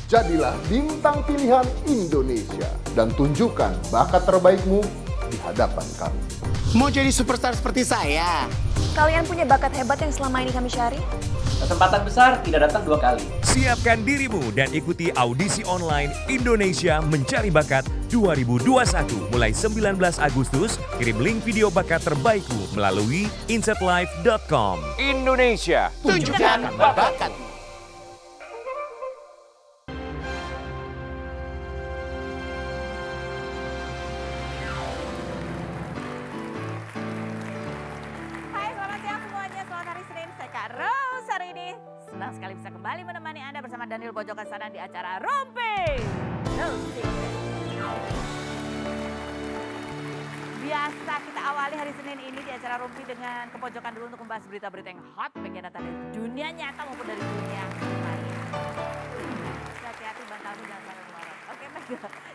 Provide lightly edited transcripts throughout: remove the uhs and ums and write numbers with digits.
Jadilah bintang pilihan Indonesia dan tunjukkan bakat terbaikmu di hadapan kami. Mau jadi superstar seperti saya? Kalian punya bakat hebat yang selama ini kami cari? Kesempatan besar tidak datang 2 kali. Siapkan dirimu dan ikuti audisi online Indonesia Mencari Bakat 2021 mulai 19 Agustus. Kirim link video bakat terbaikmu melalui insetlife.com. Indonesia, Tunjukkan bakatmu. Hai, selamat siang semuanya. Selamat hari Senin. Saya Kak Rose hari ini. Senang sekali bisa kembali menemani Anda bersama Daniel Pojokan Sana di acara Rumpi. Biasa kita awali hari Senin ini di acara Rumpi dengan kepojokan dulu untuk membahas berita-berita yang hot, bagian data dari dunia nyata maupun dari dunia maya. Hati-hati bantalmu jangan sampai melorot. Oke, baik.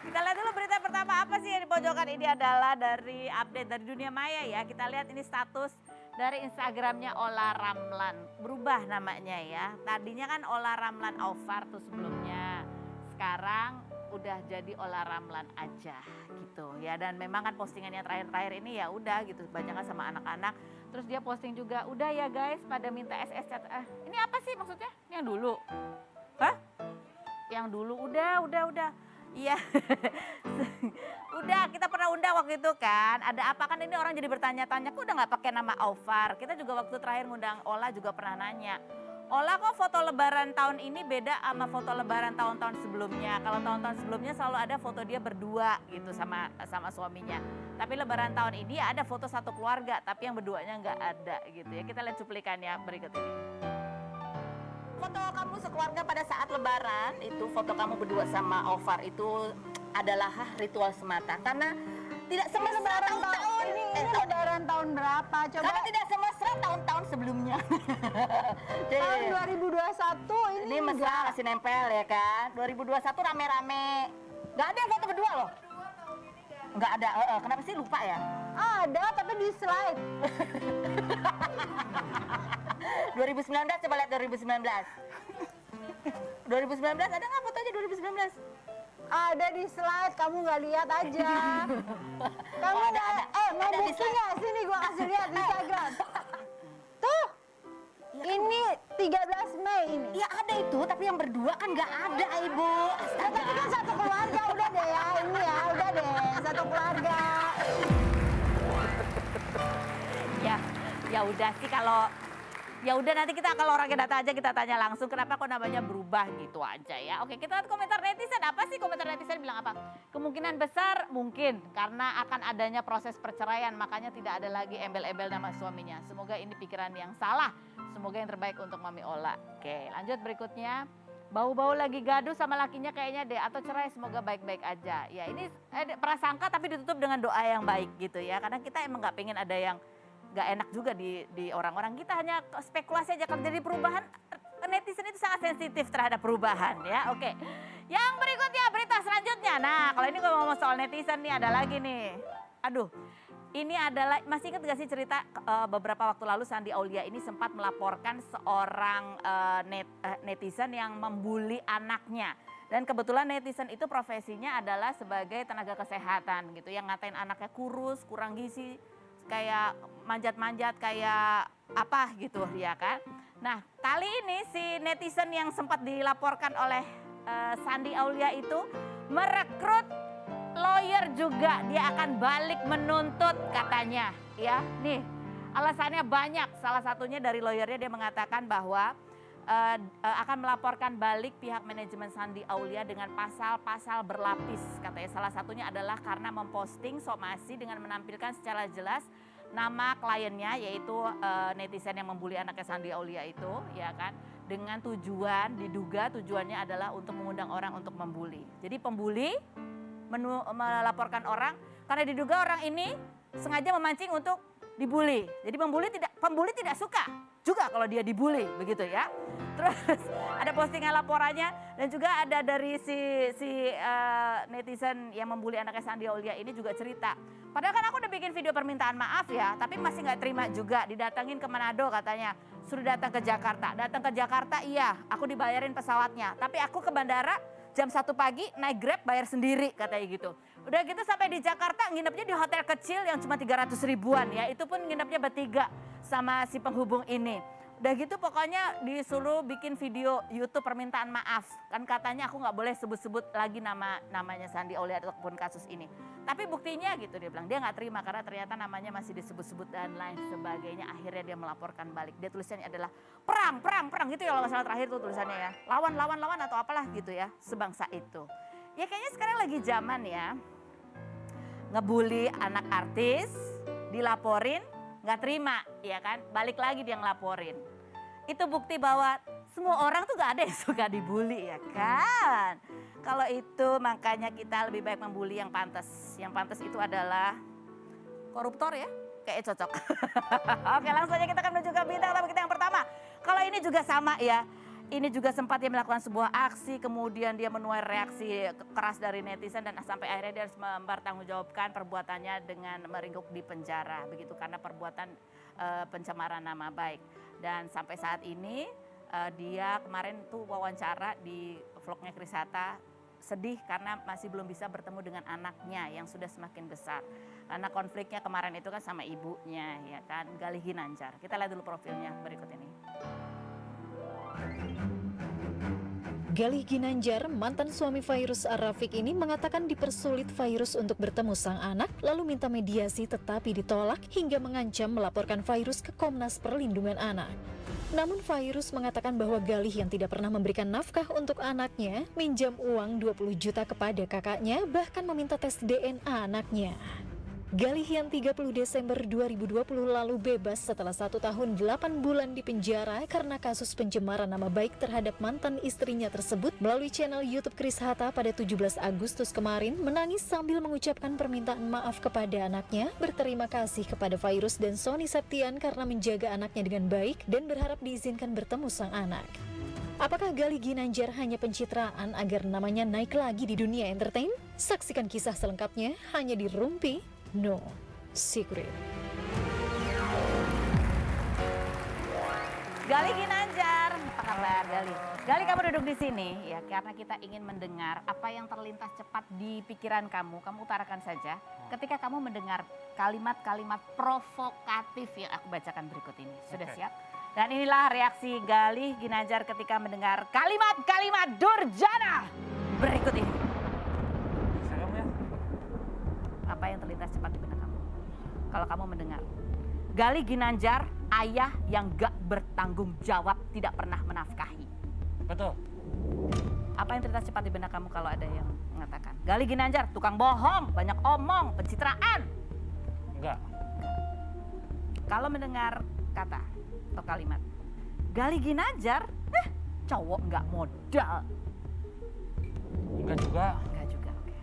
Kita lihat dulu berita pertama apa sih yang di pojokan ini adalah dari update dari dunia maya ya. Kita lihat ini status dari Instagramnya Ola Ramlan. Berubah namanya ya. Tadinya kan Ola Ramlan Alvar tuh sebelumnya. Sekarang udah jadi Ola Ramlan aja gitu ya. Dan memang kan postingannya terakhir-terakhir ini ya udah gitu. Banyak kan sama anak-anak. Terus dia posting juga, udah ya guys pada minta SS chat. Ini apa sih maksudnya? Ini yang dulu. Hah? Yang dulu udah. Iya. Udah kita pernah undang waktu itu kan. Ada apa kan ini orang jadi bertanya-tanya kok udah gak pakai nama Alvar. Kita juga waktu terakhir ngundang Ola juga pernah nanya. Ola kok foto lebaran tahun ini beda sama foto lebaran tahun-tahun sebelumnya. Kalau tahun-tahun sebelumnya selalu ada foto dia berdua gitu sama suaminya. Tapi lebaran tahun ini ya ada foto satu keluarga tapi yang berduanya nggak ada gitu ya. Kita lihat cuplikannya berikut ini. Foto kamu sekeluarga pada saat lebaran itu foto kamu berdua sama Alvar itu adalah ritual semata karena tidak semesra tahun-tahun. Ini lebaran tahun berapa? Coba. Karena tidak semesra tahun-tahun sebelumnya. Tahun 2021 ini mesra masih nempel ya kan. 2021 rame-rame. Gak ada yang foto berdua loh. Gak ada. Kenapa sih lupa ya? ada tapi di slide. 2019 coba lihat 2019. 2019 ada nggak fotonya 2019? Ada di slide, kamu nggak lihat aja. Kamu ada. mau Ada di bukti nggak? Sini gua kasih lihat di Instagram. Tuh, ini 13 Mei ini. Ya ada itu, tapi yang berdua kan nggak ada ibu. Ya, tapi kan satu keluarga, udah deh ya, ini ya, udah deh, satu keluarga. Ya udah sih kalau ya udah nanti kita kalau orangnya data aja kita tanya langsung kenapa kok namanya berubah gitu aja ya. Oke, kita lihat komentar netizen. Apa sih komentar netizen bilang apa? Kemungkinan besar mungkin karena akan adanya proses perceraian makanya tidak ada lagi embel-embel nama suaminya. Semoga ini pikiran yang salah. Semoga yang terbaik untuk Mami Ola. Oke, lanjut berikutnya. Bau-bau lagi gaduh sama lakinya kayaknya deh atau cerai semoga baik-baik aja. Ya ini prasangka tapi ditutup dengan doa yang baik gitu ya. Karena kita emang nggak pengen ada yang gak enak juga di orang-orang. Kita hanya spekulasi aja kalau jadi perubahan. Netizen itu sangat sensitif terhadap perubahan ya. Oke. Yang berikutnya berita selanjutnya. Nah kalau ini gue ngomong soal netizen nih ada lagi nih. Aduh. Ini adalah, masih ingat gak sih cerita beberapa waktu lalu Sandi Aulia ini sempat melaporkan seorang netizen yang membuli anaknya. Dan kebetulan netizen itu profesinya adalah sebagai tenaga kesehatan gitu. Yang ngatain anaknya kurus, kurang gizi, kayak manjat-manjat kayak apa gitu ya kan. Nah kali ini si netizen yang sempat dilaporkan oleh Sandi Aulia itu merekrut lawyer juga. Dia akan balik menuntut katanya ya. Nih alasannya banyak, salah satunya dari lawyernya dia mengatakan bahwa akan melaporkan balik pihak manajemen Sandi Aulia dengan pasal-pasal berlapis. Katanya salah satunya adalah karena memposting somasi dengan menampilkan secara jelas nama kliennya yaitu netizen yang membuli anaknya Sandi Aulia itu ya kan. Dengan tujuan, diduga tujuannya adalah untuk mengundang orang untuk membuli. Jadi pembuli melaporkan orang karena diduga orang ini sengaja memancing untuk dibully. Jadi pembuli tidak suka juga kalau dia dibully begitu ya. Terus ada postingan laporannya dan juga ada dari si netizen yang membuli anaknya Sandi Aulia ini juga cerita. Padahal kan aku udah bikin video permintaan maaf ya, tapi masih nggak terima juga. Didatangin ke Manado katanya, suruh datang ke Jakarta. Datang ke Jakarta iya, aku dibayarin pesawatnya. Tapi aku ke bandara jam 1 pagi naik Grab bayar sendiri katanya gitu. Udah gitu sampai di Jakarta nginepnya di hotel kecil yang cuma 300 ribuan ya. Itu pun nginepnya bertiga sama si penghubung ini. Udah gitu pokoknya disuruh bikin video YouTube permintaan maaf. Kan katanya aku nggak boleh sebut-sebut lagi namanya Sandi Aulia ataupun kasus ini. Tapi buktinya gitu dia bilang dia nggak terima karena ternyata namanya masih disebut-sebut dan lain sebagainya. Akhirnya dia melaporkan balik. Dia tulisannya adalah perang gitu ya kalau nggak salah terakhir tuh tulisannya ya. Lawan atau apalah gitu ya sebangsa itu. Ya kayaknya sekarang lagi zaman ya ngebully anak artis, dilaporin nggak terima ya kan, balik lagi dia ngelaporin. Itu bukti bahwa semua orang tuh gak ada yang suka dibully ya kan. Kalau itu makanya kita lebih baik membuli yang pantas. Yang pantas itu adalah koruptor ya, kayak cocok. Oke langsung aja kita akan menuju ke bintang tamu kita yang pertama. Kalau ini juga sama ya. Ini juga sempat dia melakukan sebuah aksi, kemudian dia menuai reaksi keras dari netizen dan sampai akhirnya dia harus mempertanggungjawabkan perbuatannya dengan meringkuk di penjara. Begitu karena perbuatan pencemaran nama baik. Dan sampai saat ini dia kemarin tuh wawancara di vlognya Chris Hatta sedih karena masih belum bisa bertemu dengan anaknya yang sudah semakin besar. Karena konfliknya kemarin itu kan sama ibunya ya kan, Galih Ginanjar. Kita lihat dulu profilnya berikut ini. Galih Ginanjar, mantan suami Fairuz Ar-Rafiq ini mengatakan dipersulit Fairuz untuk bertemu sang anak, lalu minta mediasi tetapi ditolak hingga mengancam melaporkan Fairuz ke Komnas Perlindungan Anak. Namun Fairuz mengatakan bahwa Galih yang tidak pernah memberikan nafkah untuk anaknya, minjam uang 20 juta kepada kakaknya, bahkan meminta tes DNA anaknya. Galih yang 30 Desember 2020 lalu bebas setelah 1 tahun 8 bulan di penjara karena kasus pencemaran nama baik terhadap mantan istrinya tersebut melalui channel YouTube Chris Hatta pada 17 Agustus kemarin menangis sambil mengucapkan permintaan maaf kepada anaknya, berterima kasih kepada Fairuz dan Sony Septian karena menjaga anaknya dengan baik dan berharap diizinkan bertemu sang anak. Apakah Galih Ginanjar hanya pencitraan agar namanya naik lagi di dunia entertain? Saksikan kisah selengkapnya hanya di Rumpi No Secret. Galih Ginanjar, apa kabar Galih? Galih kamu duduk di sini ya karena kita ingin mendengar apa yang terlintas cepat di pikiran kamu. Kamu utarakan saja ketika kamu mendengar kalimat-kalimat provokatif yang aku bacakan berikut ini. Sudah siap? Dan inilah reaksi Galih Ginanjar ketika mendengar kalimat-kalimat durjana berikut ini. Apa yang terlintas cepat di benak kamu? Kalau kamu mendengar Galih Ginanjar, ayah yang gak bertanggung jawab, tidak pernah menafkahi. Betul. Apa yang terlintas cepat di benak kamu kalau ada yang mengatakan Galih Ginanjar, tukang bohong, banyak omong, pencitraan? Enggak. Kalau mendengar kata atau kalimat Galih Ginanjar, cowok gak modal. Enggak juga. Enggak juga, oke.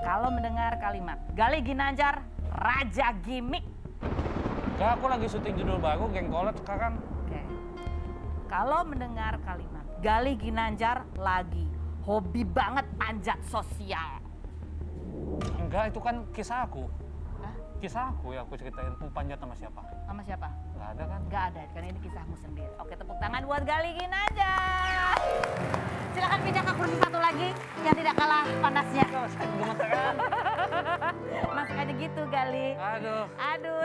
Kalau mendengar kalimat Galih Ginanjar, raja gimmick. Enggak, aku lagi syuting judul baru, Geng Kolot sekarang. Oke. Kalau mendengar kalimat Galih Ginanjar lagi hobi banget panjat sosial. Enggak, itu kan kisah aku. Hah? Kisah aku ya, aku ceritain. Panjat sama siapa? Sama siapa? Enggak ada kan? Gak ada, karena ini kisahmu sendiri. Oke, tepuk tangan buat Galih Ginanjar. Silakan pindah ke kursi satu lagi yang tidak kalah panasnya. Gemeteran. Masuk aja gitu Galih. Aduh.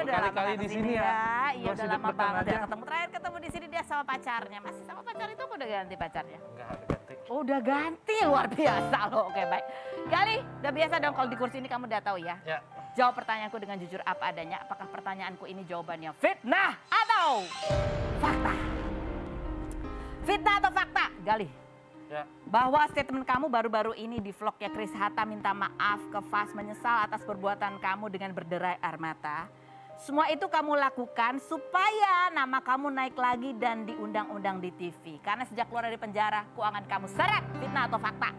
Udah lama Berkali-kali nggak di kesini sini ya. Iya Gua udah sih lama deg-degan banget aja. udah ketemu. Terakhir ketemu di sini dia sama pacarnya. Masih sama pacar itu apa udah ganti pacarnya? Enggak ada ganti. Oh, udah ganti, luar biasa loh. Oke baik. Galih, udah biasa dong kalau di kursi ini kamu udah tahu ya. Ya. Jawab pertanyaanku dengan jujur apa adanya. Apakah pertanyaanku ini jawabannya fitnah atau fakta? Fitnah atau fakta, Galih? Ya. Bahwa statement kamu baru-baru ini di vlognya Chris Hatta minta maaf ke Fas, menyesal atas perbuatan kamu dengan berderai air mata. Semua itu kamu lakukan supaya nama kamu naik lagi dan diundang-undang di TV. Karena sejak keluar dari penjara, keuangan kamu seret. Fitnah atau fakta?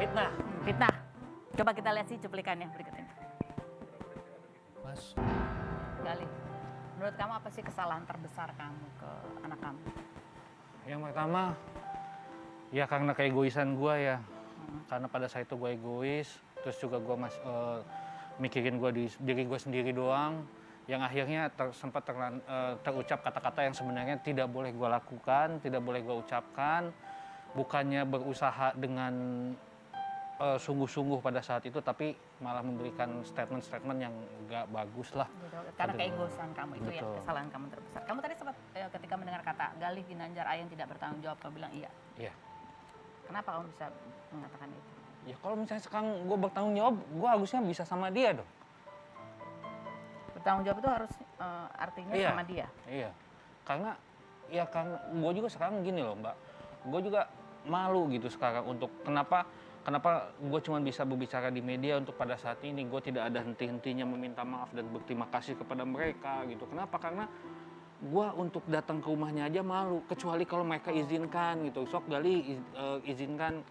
Fitnah. Fitnah. Coba kita lihat sih cuplikannya berikut ini. Mas. Galih, menurut kamu apa sih kesalahan terbesar kamu ke anak kamu? Yang pertama, ya karena keegoisan gue ya. Karena pada saat itu gue egois, terus juga gue mikirin diri gue sendiri doang. Yang akhirnya sempat terucap kata-kata yang sebenarnya tidak boleh gue lakukan, tidak boleh gue ucapkan. bukannya berusaha dengan sungguh-sungguh pada saat itu, tapi malah memberikan statement-statement yang nggak bagus lah. Gitu. Karena keegoisan kamu itu ya, Betul. kesalahan kamu terbesar. Kamu tadi sempat ketika mendengar kata Galih Ginanjar Ayang tidak bertanggung jawab, kamu bilang iya. Iya. Kenapa kamu bisa mengatakan itu? Ya kalau misalnya sekarang gue bertanggung jawab, gue harusnya bisa sama dia dong. Bertanggung jawab itu harus artinya Iya. sama dia. Iya. Karena gue juga sekarang gini loh Mbak. Gue juga malu gitu sekarang untuk kenapa gue cuma bisa berbicara di media untuk pada saat ini. Gue tidak ada henti-hentinya meminta maaf dan berterima kasih kepada mereka gitu. Kenapa? Karena gue untuk datang ke rumahnya aja malu. Kecuali kalau mereka izinkan gitu. Sok Gali izinkan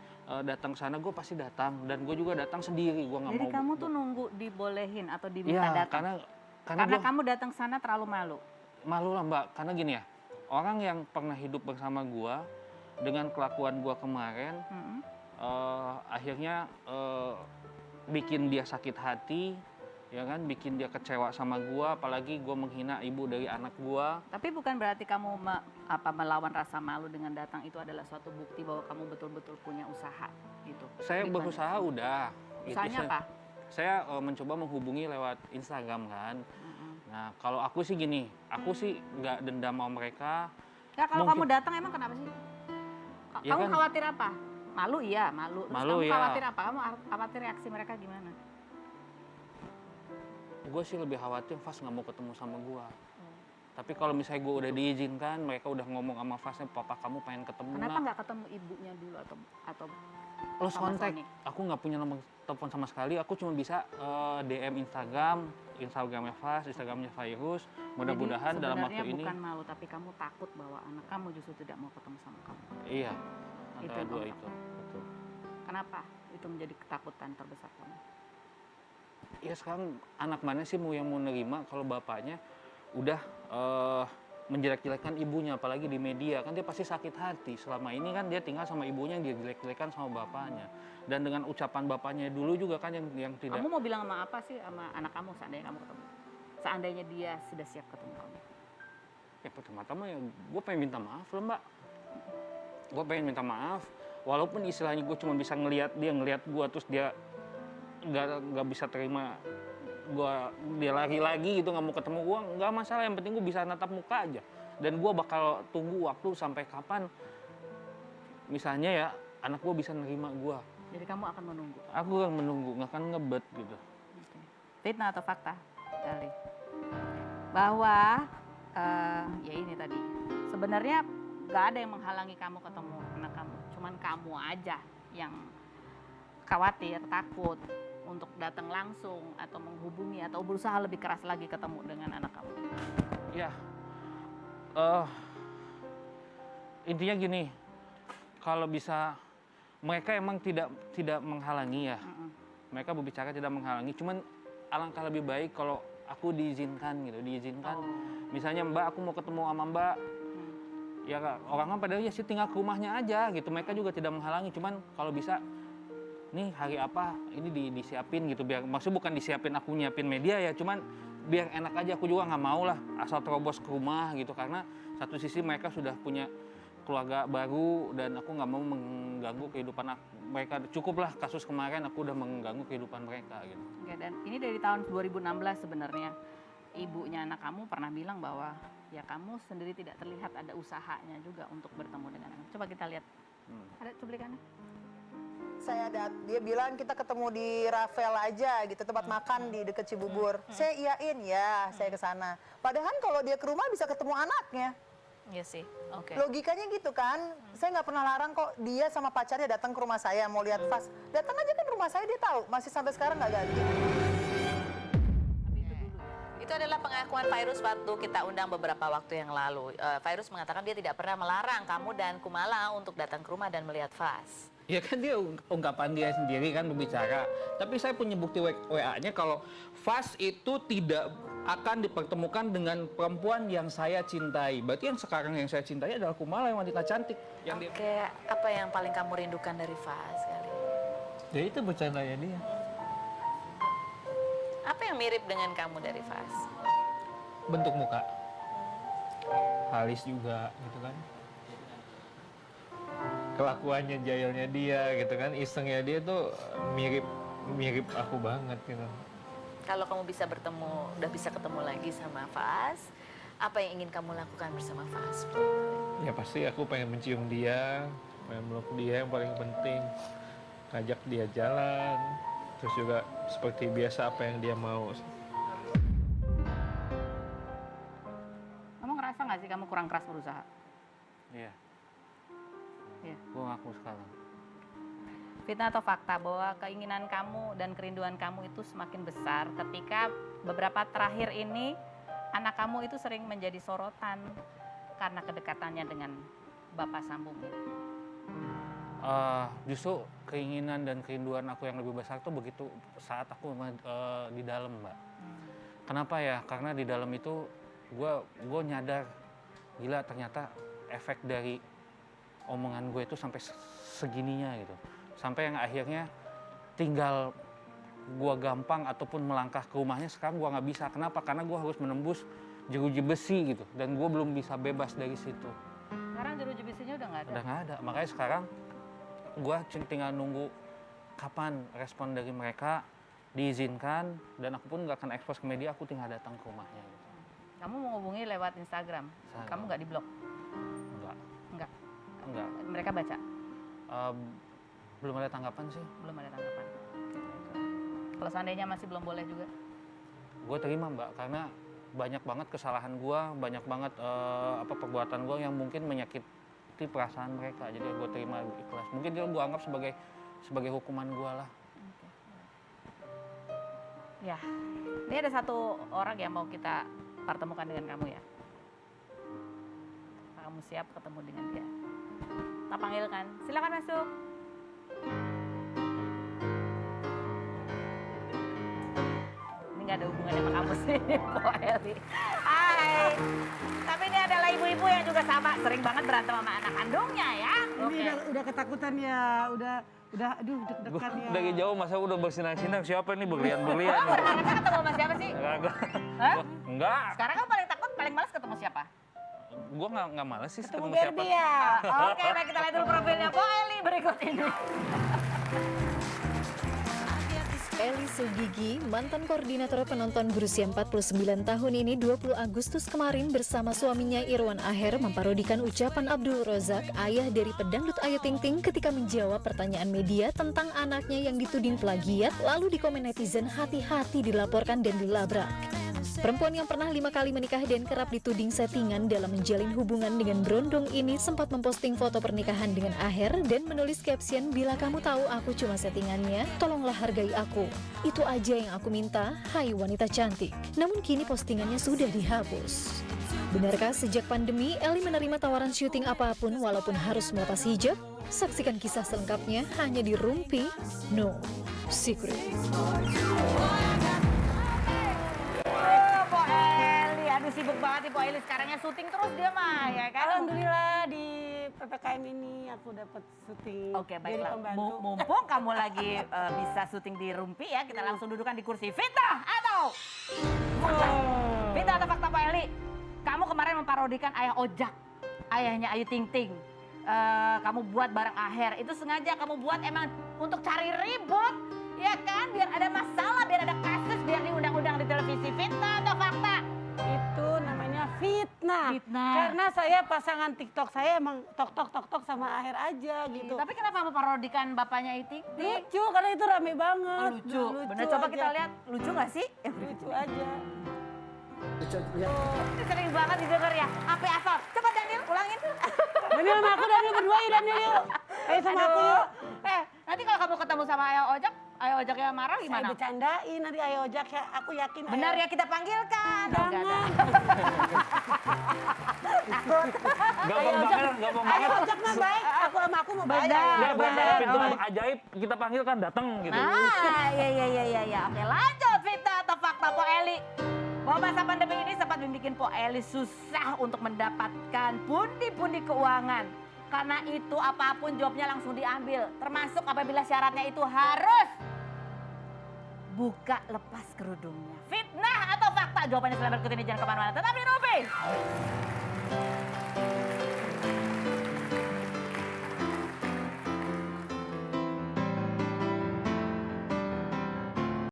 datang ke sana, gue pasti datang. Dan gue juga datang sendiri. Gue nggak mau. Jadi kamu tuh nunggu dibolehin atau diminta Iya, datang? karena Kamu datang sana terlalu malu? malu lah Mbak. Karena gini ya, orang yang pernah hidup bersama gue dengan kelakuan gue kemarin, akhirnya bikin dia sakit hati, ya kan, bikin dia kecewa sama gua, apalagi gua menghina ibu dari anak gua. Tapi bukan berarti kamu melawan rasa malu dengan datang itu adalah suatu bukti bahwa kamu betul-betul punya usaha gitu. Saya Di berusaha mana? udah. Usahanya apa? Saya mencoba menghubungi lewat Instagram kan. Nah kalau aku sih gini, aku sih nggak dendam sama mereka. Ya kalau Mungkin- kamu datang emang kenapa sih? Ya Kamu kan- khawatir apa? Malu iya, malu. Terus Malu, kamu ya. khawatir apa? Kamu khawatir reaksi mereka gimana? Gue sih lebih khawatir Fas nggak mau ketemu sama gua. Tapi kalau misalnya gue udah diizinkan, mereka udah ngomong sama Fasnya, papa kamu pengen ketemu. Kenapa nak." nggak ketemu ibunya dulu atau Lost sama kontak. Sony? Aku nggak punya nomor telepon sama sekali. Aku cuma bisa DM Instagramnya Fas, Instagramnya Virus. Mudah-mudahan Jadi, dalam waktu sebenarnya ini. bukan malu, tapi kamu takut bahwa anak kamu justru tidak mau ketemu sama kamu. Iya. Itu Antara yang dua kamu itu. Betul. Kenapa? Itu menjadi ketakutan terbesar kamu. Ya sekarang anak mana sih yang mau nerima kalau bapaknya udah menjelek-jelekan ibunya, apalagi di media, kan dia pasti sakit hati. Selama ini kan dia tinggal sama ibunya yang dia jelek-jelekan sama bapaknya. Dan dengan ucapan bapaknya dulu juga kan yang tidak. Kamu mau bilang sama apa sih sama anak kamu seandainya kamu ketemu? Seandainya dia sudah siap ketemu kamu. Ya pertama-tama ya gue pengen minta maaf loh Mbak. Gue pengen minta maaf. Walaupun istilahnya gue cuma bisa ngelihat gue terus dia nggak bisa terima dia lagi gitu nggak mau ketemu gue, nggak masalah, yang penting gue bisa natap muka aja. Dan gue bakal tunggu waktu sampai kapan misalnya ya anak gue bisa nerima gue. Jadi kamu akan menunggu. Aku akan menunggu, nggak akan ngebet gitu. Fitnah atau fakta, Gali? Bahwa ya ini tadi sebenarnya nggak ada yang menghalangi kamu ketemu anak kamu, cuman kamu aja yang khawatir, takut untuk datang langsung atau menghubungi atau berusaha lebih keras lagi ketemu dengan anak kamu. Ya, intinya gini, kalau bisa mereka emang tidak menghalangi ya. Mereka berbicara tidak menghalangi, cuman alangkah lebih baik kalau aku diizinkan gitu, Misalnya Mbak, aku mau ketemu sama Mbak. Ya orang kan pada ya sih tinggal ke rumahnya aja gitu. Mereka juga tidak menghalangi, cuman kalau bisa nih hari apa ini disiapin gitu, biar maksudnya bukan disiapin aku nyiapin media ya, cuman biar enak aja. Aku juga nggak mau lah asal terobos ke rumah gitu, karena satu sisi mereka sudah punya keluarga baru dan aku nggak mau mengganggu kehidupan mereka. Cukuplah kasus kemarin aku udah mengganggu kehidupan mereka gitu. Oke, dan ini dari tahun 2016 sebenarnya ibunya anak kamu pernah bilang bahwa ya kamu sendiri tidak terlihat ada usahanya juga untuk bertemu dengan anak. Coba kita lihat. Ada cuplikannya? Dia bilang kita ketemu di Rafael aja gitu, tempat makan di deket Cibubur. Saya iyain ya, saya ke sana. Padahal kalau dia ke rumah bisa ketemu anaknya. Iya sih. Oke. Logikanya gitu kan. Saya nggak pernah larang kok dia sama pacarnya datang ke rumah saya mau lihat Fas. Datang aja kan rumah saya, dia tahu. Masih sampai sekarang nggak ganti. Itu adalah pengakuan Virus waktu kita undang beberapa waktu yang lalu. Virus mengatakan dia tidak pernah melarang kamu dan Kumala untuk datang ke rumah dan melihat Fas. Ya kan dia ungkapan dia sendiri kan berbicara. Tapi saya punya bukti WA-nya kalau Fas itu tidak akan dipertemukan dengan perempuan yang saya cintai. Berarti yang sekarang yang saya cintai adalah Kumala, yang wanita cantik. Oke, apa yang paling kamu rindukan dari Fas kali? Ya itu bercandanya dia. Apa yang mirip dengan kamu dari Fas? Bentuk muka. Halis juga gitu kan. kelakuannya jahilnya dia gitu kan, isengnya dia tuh mirip aku banget gitu. Kalau kamu bisa udah bisa ketemu lagi sama Faas, apa yang ingin kamu lakukan bersama Faas? Ya pasti aku pengen mencium dia, pengen meluk dia yang paling penting, ngajak dia jalan, terus juga seperti biasa apa yang dia mau. Kamu ngerasa nggak sih kamu kurang keras berusaha? Iya. Iya. Gue ngaku sekarang. Fitnah atau fakta bahwa keinginan kamu dan kerinduan kamu itu semakin besar ketika beberapa terakhir ini anak kamu itu sering menjadi sorotan karena kedekatannya dengan Bapak sambungnya? Justru keinginan dan kerinduan aku yang lebih besar tuh begitu saat aku di dalam, Mbak. Kenapa ya? Karena di dalam itu gue nyadar, gila ternyata efek dari omongan gue itu sampai segininya gitu. Sampai yang akhirnya tinggal gue gampang ataupun melangkah ke rumahnya sekarang gue nggak bisa. Kenapa? Karena gue harus menembus jeruji besi gitu. Dan gue belum bisa bebas dari situ. Sekarang jeruji besinya udah nggak ada? Udah nggak ada. Makanya sekarang gue tinggal nunggu kapan respon dari mereka, diizinkan, dan aku pun nggak akan ekspos ke media, aku tinggal datang ke rumahnya. Gitu. Kamu mau hubungi lewat Instagram? Kamu nggak diblok? Enggak. Mereka baca? Belum ada tanggapan sih. Belum ada tanggapan. Kalau seandainya masih belum boleh juga? Gue terima, Mbak, karena banyak banget kesalahan gue, banyak banget perbuatan gue yang mungkin menyakiti perasaan mereka. Jadi gue terima ikhlas. Mungkin dia gue anggap sebagai hukuman gue lah. Ya, ini ada satu orang yang mau kita pertemukan dengan kamu ya. Kamu siap ketemu dengan dia? Kita panggilkan. Silakan masuk. Ini nggak ada hubungannya sama kamu sih, Po Eli. Hai. Tapi ini adalah ibu-ibu yang juga sama, sering banget berantem sama anak kandungnya ya. Ini udah ketakutan ya, udah aduh deg-degan ya. Dari jauh masa udah bersinang-sinang, siapa nih berlian-berlian? Kamu berharapnya ketemu sama siapa sih? Enggak. Enggak. Sekarang kamu paling takut, paling malas ketemu siapa? Gue nggak males sih Ketemu siapa. Barbie ya. Oke, baik kita lihat dulu profilnya Po Eli berikut ini. Eli Sugigi, mantan koordinator penonton berusia 49 tahun ini 20 Agustus kemarin bersama suaminya Irwan Aher memparodikan ucapan Abdul Rozak, ayah dari pedangdut Ayu Ting Ting ketika menjawab pertanyaan media tentang anaknya yang dituding plagiat, lalu di komen netizen hati-hati dilaporkan dan dilabrak. Perempuan yang pernah 5 kali menikah dan kerap dituding settingan dalam menjalin hubungan dengan Brondong ini sempat memposting foto pernikahan dengan Aher dan menulis caption, "Bila kamu tahu aku cuma settingannya, tolonglah hargai aku. Itu aja yang aku minta, hai wanita cantik." Namun kini postingannya sudah dihapus. Benarkah sejak pandemi, Eli menerima tawaran syuting apapun walaupun harus melepas hijab? Saksikan kisah selengkapnya hanya di Rumpi No Secret. Po Eli, aduh sibuk banget nih Po Eli sekarangnya syuting terus dia mah ya kan. Alhamdulillah di PPKM ini aku dapat syuting. Oke, jadi baiklah. pembantu. Mumpung kamu lagi bisa syuting di Rumpi ya, kita langsung dudukan di kursi. Fitnah atau fakta? Fitnah atau fakta Po Eli? Kamu kemarin memparodikan ayah Ojak, ayahnya Ayu Ting Ting. Kamu buat bareng Aher, itu sengaja kamu buat emang untuk cari ribut, ya kan? Biar ada masalah, biar ada kasus, biar diundang-undang di televisi. Fitnah atau fakta? Itu namanya fitnah. Fitnah. Karena saya pasangan TikTok saya emang tok sama Aher aja gitu. Tapi kenapa memparodikan bapaknya Ayu Ting Ting? Lucu karena itu rame banget. Lucu. Bener, coba aja. kita lihat. Lucu nggak sih? Lucu aja. Ini sering banget didengar ya. Apa asal? Coba Daniel ulangin. Daniel sama aku, Daniel berdua yuk, Daniel yuk. Ayo sama aku yuk. Nanti kalau kamu ketemu sama Ayah Ojak yang marah gimana? Saya bercandain nanti Ayo Ojak ya, aku yakin. Benar ya kita panggilkan. Jangan. Gampang banget. Ayo Ojak mah baik, aku sama aku mau baik. Benar. Pintu ajaib kita panggil kan datang gitu. Nah, iya. Oke, lanjut Vita atau fakta Po Eli. Bahwa masa pandemi ini sempat membuat Po Eli susah untuk mendapatkan pundi-pundi keuangan. Karena itu apapun jobnya langsung diambil. Termasuk apabila syaratnya itu harus buka lepas kerudungnya. Fitnah atau fakta? Jawabannya setelah berikut ini, jangan kemana-mana. Tetap di Rumpi.